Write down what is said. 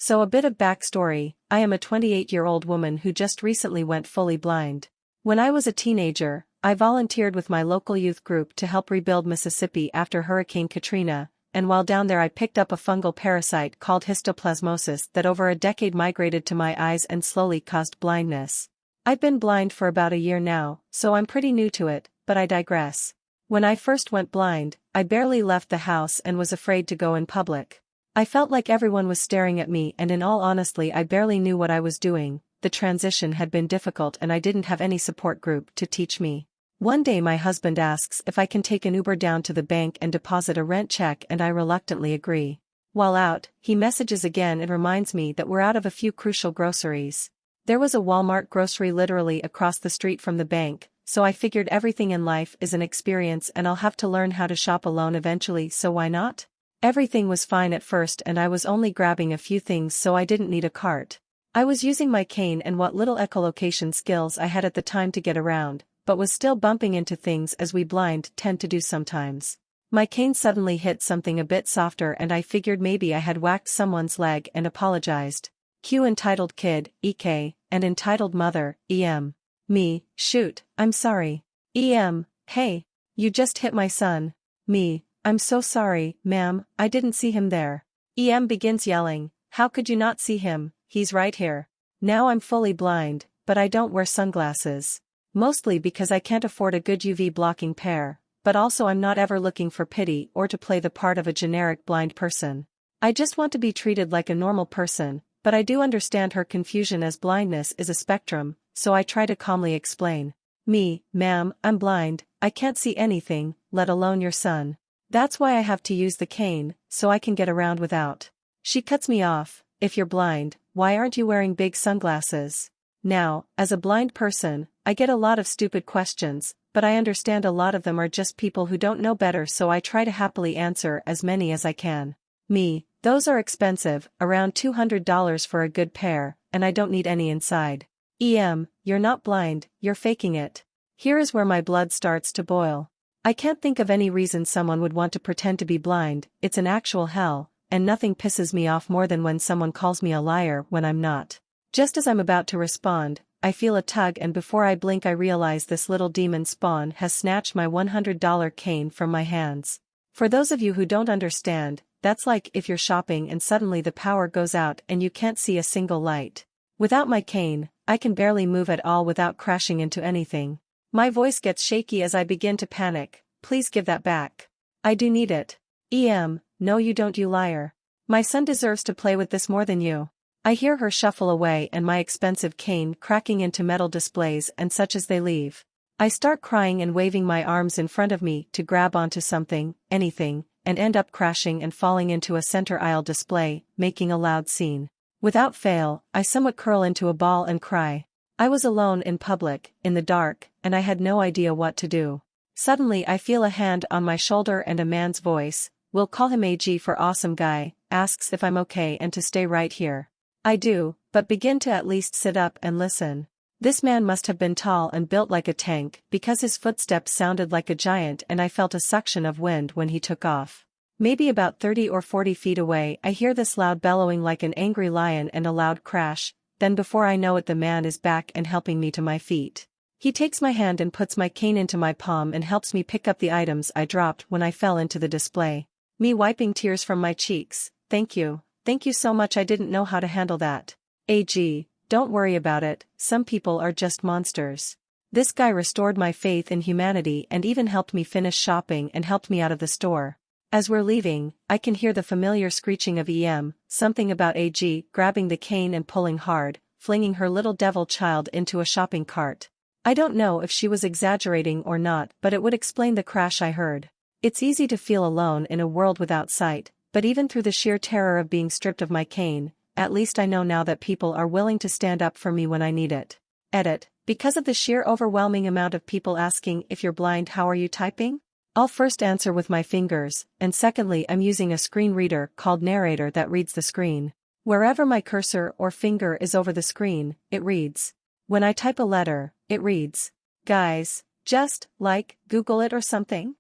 So a bit of backstory, I am a 28-year-old woman who just recently went fully blind. When I was a teenager, I volunteered with my local youth group to help rebuild Mississippi after Hurricane Katrina, and while down there I picked up a fungal parasite called histoplasmosis that over a decade migrated to my eyes and slowly caused blindness. I've been blind for about a year now, so I'm pretty new to it, but I digress. When I first went blind, I barely left the house and was afraid to go in public. I felt like everyone was staring at me, and in all honesty I barely knew what I was doing. The transition had been difficult and I didn't have any support group to teach me. One day my husband asks if I can take an Uber down to the bank and deposit a rent check, and I reluctantly agree. While out, he messages again and reminds me that we're out of a few crucial groceries. There was a Walmart grocery literally across the street from the bank, so I figured everything in life is an experience and I'll have to learn how to shop alone eventually, so why not? Everything was fine at first and I was only grabbing a few things, so I didn't need a cart. I was using my cane and what little echolocation skills I had at the time to get around, but was still bumping into things as we blind tend to do sometimes. My cane suddenly hit something a bit softer and I figured maybe I had whacked someone's leg and apologized. Cue entitled kid, EK, and entitled mother, EM. Me, shoot, I'm sorry. EM, hey, you just hit my son. Me, I'm so sorry, ma'am, I didn't see him there. EM begins yelling, how could you not see him, he's right here. Now I'm fully blind, but I don't wear sunglasses. Mostly because I can't afford a good UV blocking pair, but also I'm not ever looking for pity or to play the part of a generic blind person. I just want to be treated like a normal person, but I do understand her confusion as blindness is a spectrum, so I try to calmly explain. Me, ma'am, I'm blind, I can't see anything, let alone your son. That's why I have to use the cane, so I can get around without. She cuts me off, if you're blind, why aren't you wearing big sunglasses? Now, as a blind person, I get a lot of stupid questions, but I understand a lot of them are just people who don't know better, so I try to happily answer as many as I can. Me, those are expensive, around $200 for a good pair, and I don't need any inside. EM, you're not blind, you're faking it. Here is where my blood starts to boil. I can't think of any reason someone would want to pretend to be blind, it's an actual hell, and nothing pisses me off more than when someone calls me a liar when I'm not. Just as I'm about to respond, I feel a tug, and before I blink I realize this little demon spawn has snatched my $100 cane from my hands. For those of you who don't understand, that's like if you're shopping and suddenly the power goes out and you can't see a single light. Without my cane, I can barely move at all without crashing into anything. My voice gets shaky as I begin to panic. Please give that back. I do need it. EM, no you don't, you liar. My son deserves to play with this more than you. I hear her shuffle away and my expensive cane cracking into metal displays and such as they leave. I start crying and waving my arms in front of me to grab onto something, anything, and end up crashing and falling into a center aisle display, making a loud scene. Without fail, I somewhat curl into a ball and cry. I was alone in public, in the dark, and I had no idea what to do. Suddenly I feel a hand on my shoulder and a man's voice, we'll call him AG for awesome guy, asks if I'm okay and to stay right here. I do, but begin to at least sit up and listen. This man must have been tall and built like a tank because his footsteps sounded like a giant and I felt a suction of wind when he took off. Maybe about 30 or 40 feet away I hear this loud bellowing like an angry lion and a loud crash. Then before I know it the man is back and helping me to my feet. He takes my hand and puts my cane into my palm and helps me pick up the items I dropped when I fell into the display. Me wiping tears from my cheeks, thank you so much, I didn't know how to handle that. AG, don't worry about it, some people are just monsters. This guy restored my faith in humanity and even helped me finish shopping and helped me out of the store. As we're leaving, I can hear the familiar screeching of EM, something about AG grabbing the cane and pulling hard, flinging her little devil child into a shopping cart. I don't know if she was exaggerating or not, but it would explain the crash I heard. It's easy to feel alone in a world without sight, but even through the sheer terror of being stripped of my cane, at least I know now that people are willing to stand up for me when I need it. Edit. Because of the sheer overwhelming amount of people asking if you're blind, how are you typing? I'll first answer with my fingers, and secondly I'm using a screen reader called Narrator that reads the screen. Wherever my cursor or finger is over the screen, it reads. When I type a letter, it reads. Guys, just, like, Google it or something?